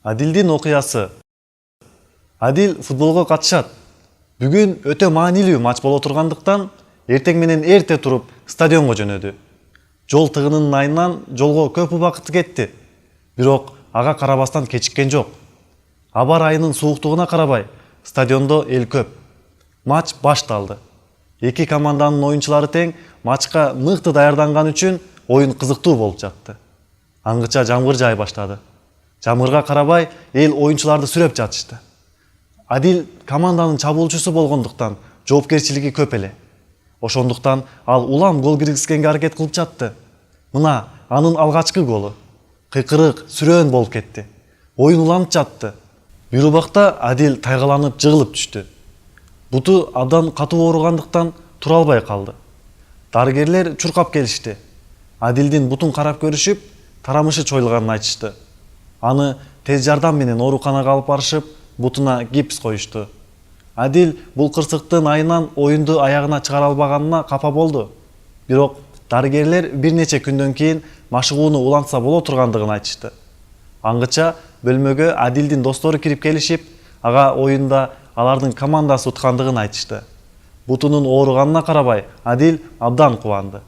Адилдин окуясы. Адил футболго катышат. Бүгүн өтө маанилүү матч боло тургандыктан эртең менен эрте туруп стадионго жөнөдү. Жол тыгынынын айынан жолго көп убакыт кетти. Бирок ага карабастан кечиккен жок. Аба ырайынын сууктугуна карабай, стадиондо эл көп. Матч башталды. Эки команданын оюнчулары тең матчка мыкты даярданган үчүн оюн кызыктуу болуп жатты. Аңгыча жамгыр жаай баштады. Жамгырга карабай эл оюнчуларды сүрөп жатышты. Адил команданын чабуучусу болгондуктан жоопкерчилиги көп эле. Ошондуктан ал улам гол киргизгенге аракет кылып жатты. Мына анын алгачкы голу. Кыйкырык, сүрөөн болуп кетти. Оюн уланып жатты. Бир убакта Адил тайгаланып жыгылып түштү. Буту абдан катуу ооругандыктан тура албай калды. Дарыгерлер чуркап келишти. Адилдин бутун карап көрүшүп, тарамышы чоюлганын айтышты. Аны тез жардам менен ооруканага алып барышып, бутуна гипс коюшту. Адил бул кырсыктын айынан оюнду аягына чыгара албаганына капа болду. Бирок дарыгерлер бир нече күндөн кийин машыгууну улантса боло тургандыгын айтышты. Аңгыча бөлмөгө Адилдин достору кирип келишип, ага оюнда алардын командасы уткандыгын айтышты. Бутунун ооруганына карабай, Адил абдан кубанды.